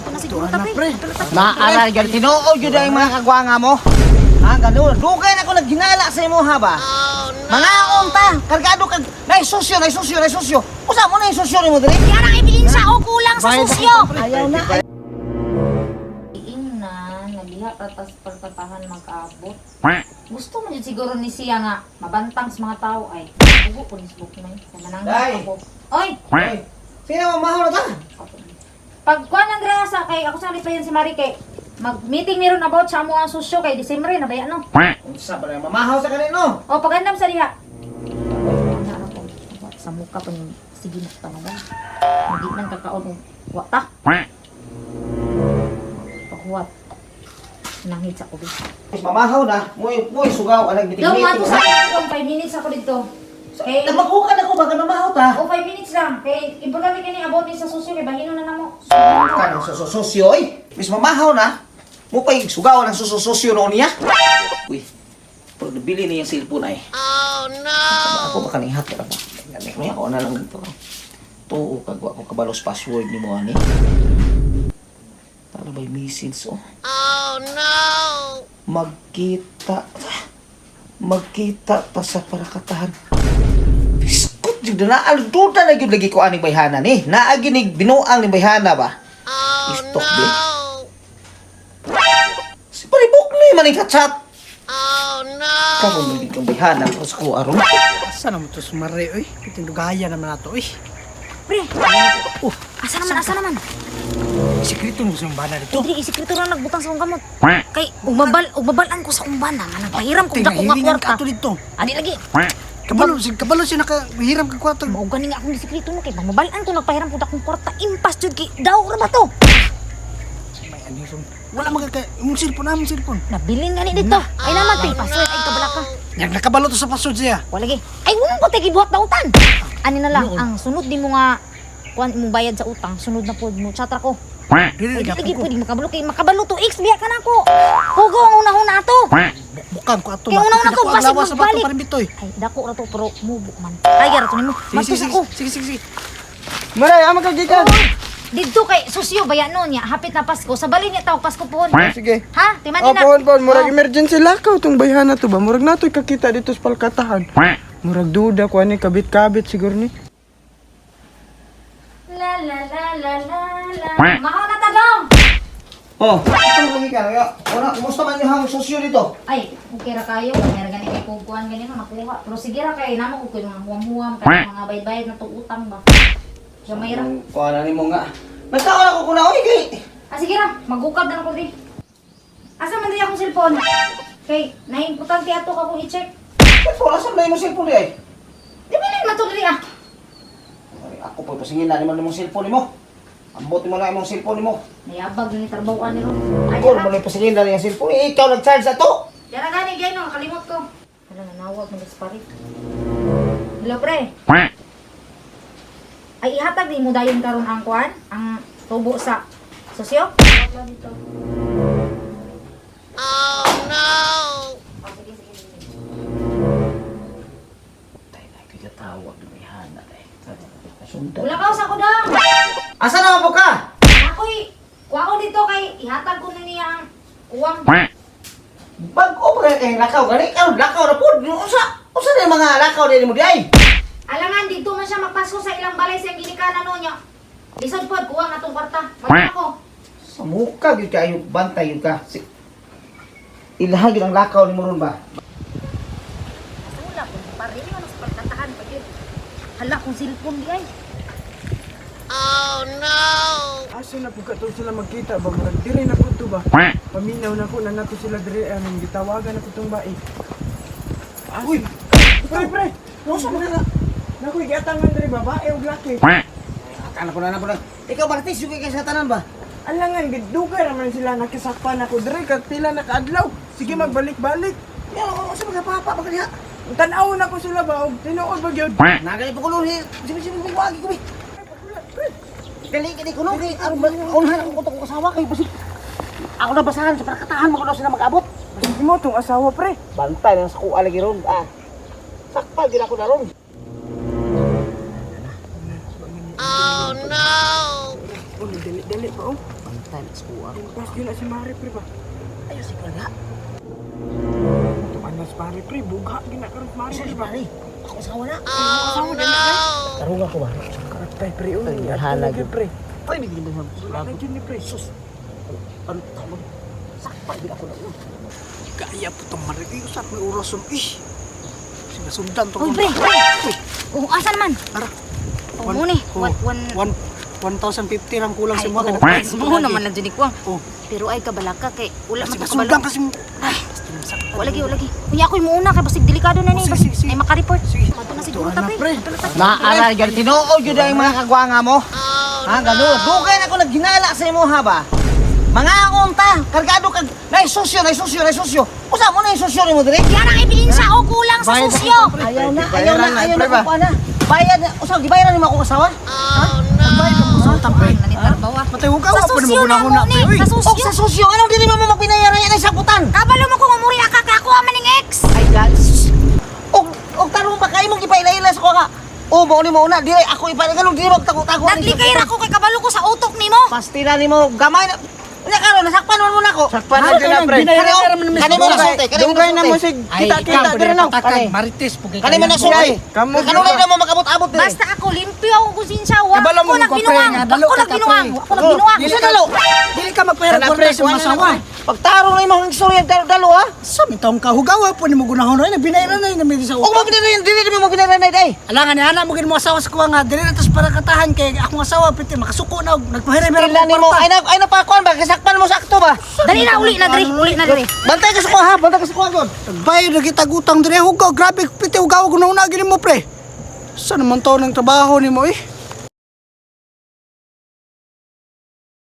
na siguro ta pre. Naaral gyud tinuod gyud ang mga kagwanga mo. Ha, ganun. Dugay na ko naghinala sa imo ha ba? Mga unta, kargado kag nay sosyo. Usa mo na yung sosyo nimo diri? Kaya ang ebidensya o kulang sa susyo. Ayaw na. Na, nabiha patas pagpatahan mag-abot. Gusto mo yun siguro ni siya nga mabantang sa mga tao ay ugo po ni Facebook na yun. Nananggap ako. Oy! Sino mamahaw na ta? Pag kuha ng grasa kay ako sa pa yan si Mari kay mag-meeting meron about sa amo ang susyo kay December na baya no? Unsa ba na mamahaw sa kanino? O pagandam sa diha. Sa mukha pa ni sige na panagan. Hindi man kakaon wata. Paghuwat. Nangit sa kubi. Mamahaw na, muy sugaw anang Daw bitig-bitig. mato sa akin 5 minutes ako dito. Kay Nagmakukan ako baga mamahaw ta. o 5 minutes lang. Kay importante kini about ni sa susyo kay bahino na namo. Kanang sosyo oy. Mis mamahaw na. Mo pay sugaw ng sosyo noon niya. Uy. Pag nabili niya yung cellphone ay. Oh no. Ako ba kanihat ka ba? Ganit mo ako na lang dito. To kagwa ko kabalos password ni mo ani. Tara ba message oh. Oh no. Magkita ta sa parakatahan. Biskot jud na alduda na gyud lagi ko aning bayhana ni. Naagi ni binuang ni bayhana ba? Oh Istok, no. Si Paribok ni maning kachat. Oh no. Karon ni kang bayhana pas ko aron. Asa naman to sumari, oy. Kitindugaya naman nato, oy. Pre. Asa naman? Sikreto mo sa umbana dito. Dili isikreto ra nagbutang sa akong gamot. Kay ugbabalan ko sa umbana nga nagpahiram ko dako nga Tingahiringan kwarta. ka to dito. Ani lagi. Kabalo siya nakahiram ka kwarta. Mao gani nga akong sikreto no kay mabalan ko nagpahiram ko dakong kwarta impas jud kay daw ra ba to. May aniron. Wala magka imong cellphone. Nabilin gani dito. Ay naman pay password ay kabalaka. Yang nakabalo to sa password siya. Wala lagi. Ay wala ko tay gibuhat na utang. Ani na lang ang sunod di mo nga kuan mo bayad sa utang, sunod na pod mo chatra ko. Dili Ay, ka lagi ko. pwede makabalo to X biya ka na ko. Hugo ang una-una ato. Bukang ko ato Kaya una-una ko, basig lawas sa bato magbalik. pa rin bitoy. Ay dako ra to pero mubo man. Ay gara to nimo. Matus ako. Sige. Maray, ama ka gikan. Didto kay susyo baya no nya hapit na Pasko. Sa balin niya tawag Pasko pohon. Sige. Ha? Timan Oh, na. pohon. Murag emergency lakaw tong bayhana to ba? Murag nato'y kakita dito sa palkatahan. Murag duda ko ani kabit-kabit siguro ni. La la la la la la. Mahaw na tagaw. Oh, ito lagi ka. Ora, kumusta man yung sosyo dito? Ay, okay ra kayo. Kaya gani kay kukuan gani na makuha. Pero sige ra kay namo ko mga huwam-huwam kay mga bayad-bayad na to utang ba. Siya may ra. Kuha na nimo nga. Nagkaon ako kuna oy kay. Sige ra, magukab na ako di. Asa man di akong cellphone? Kay, na-importante ato ka kung i-check. Cellphone, asa na yung cellphone ay? Di ba lang matulili ah? Ay, ako po pasingin na naman yung cellphone mo. Ambot mo na yung cellphone mo. Nayabag na ni trabahoan ni Ron. Ay, Ako mo na pasingin na yung cellphone. Ikaw nag-charge sa to. Yan na gani, gay no, nakalimot ko. Wala na nawag, mag-disparit. Hello, pre. Ay, ihatag di mo dayon karon ang kuan, ang tubo sa sosyo. Wala dito. Oh, no! Oh, sige. Tay na kita tawag ng bayhana tay. Sundan. Wala ka sa ko daw. Asa na mo ka? Ako'y, kuha ko dito kay, ihatag ko na niya ang uwang. Bago pa kay lakaw gani. Lakaw na pud. Usa na yung mga lakaw din mo di ay. Alangan, dito man siya magpasko sa ilang balay sa ginikanan no niya. Lisod po, kuha nga itong kwarta. Balik ako. Sa muka gyud kayo bantay yun ka. Ilahagi ang lakaw ni mo ron ba? Wala po, pare niyo sa pagkatahan pa yun. Hala kong cellphone di ay. Asa na po kato sila magkita ba? Murag dire na po to ba? Paminaw na po na nato sila dire anong gitawagan na ko tong bae. Uy! Pre! Usa mo na? Nakoy giatangan dire babae ug laki. Akala ko na po na. Ikaw Martis, yung kay sa tanan ba? Alangan giduga naman sila nakasakpan ako dire kag pila na kaadlaw. Sige magbalik-balik. Yan ako sa mga papa ba kaniya? Tan-aw na ko sila ba og tinuod ba gyud? Nagali pa kulo ni. Sino mo wagi ko bi. Kali kulo kay aron unahan ako to kasawa kay basig. Ako na basahan sa parakatahan mo kuno sila mag-abot. Sige mo tong asawa pre. Bantay lang sa kuha lagi ron. Sakpal gid ako na ron. Oh, dali pa oh. tayo sa kuha. Pas gina si Mari pre ba? Ayo si Kuya. Anas Mari pre, buga gina karon Mari pre ba? Ako asawa na. Asawa din na. Tarungan ko ba? Karatay pre uy. Ay, At halag lagi yun. pre. Ay, bigyan mo Wala na dyan ni pre. Sus. Ano tawag? Sakpa din ako na yun. Kaya po itong marigay. Usap may urason. Sinasundan to. Uy, pre! Oh, asan man? Ara. Oh, mo ni. One- 1,050 lang kulang Ay, sa mga. mo naman lang dyan ikuang. Oh. Pero ay kabalaka kay wala man ta Sinasundan kabalo. kasi mo. Wala lagi. Kunya ako'y muuna kay basig delikado na ni. Sige, sige, sige. Ay maka-report. Mato na siguro ta, pre. Naara, gan tinuod yun ang mga kagwanga mo. Ha, gano'n. Dugay na ako nagginala sa imo ha ba? Mga unta, kargado kag naisosyo. Usa mo na isosyo ni mo dire? Yan ang ebidensya o kulang sa susyo. Ayaw na ko na. Bayad na, usa gibayaran ni mo akong asawa? Nanitarbawa. Matay huwag ka. Sa Pwede mo susyo na mo gunahon ni. Uy. Sa O susyo. sa sosyo, anong dili mo magpinayaran yan ay saputan? Kabalo mo kung umuri ka ako maning ex. Ay God. Og tarong ba kayo mong ipailayla sa ko nga? O mo ni mo na, dili ako ipalingan dili mo tago-tago. Naglikay ra ko kay kabalo ko sa utok nimo. Pastila ni mo gamay na. Nya karon nasakpan man mo nako. Sakpan na din na pre. Kani mo nasulti, Dugay na mo sig kita dire na. Marites po kay Kani mo nasulti. Kamu Kanu na mo magabot-abot dire. Basta ako limpyo ako konsensya. Wa Kabalo mo ko ko, pre, nagbinuang. nga, dalo Ako ka, nagbinuang. pre. Ako nagbinuang. Isa dalo. Dili ka magpahirap Kana, kwarta pre, sa kuha na masawa. na, pre. Pagtarong na imong istorya dalo ha. Sa mitong kahugawa po ni mo gunahon na binayran na may sa Og mo pinarin dili mo pinarin day. Alangan ni ana mo gid mo asawa sa kuha nga dili na tas para katahan kay akong asawa piti makasuko na og nagpahiram-hiram Pila nimo ay na pakuan ba kasakpan mo sakto ba? Dali na uli na diri. Uli na diri. Bantay ka sa kuha ha, bantay ka sa kuha gud. Bayad na kita gutang dire hugaw grabe piti hugaw gunahon na gid mo pre. Sa naman to ng trabaho ni mo eh.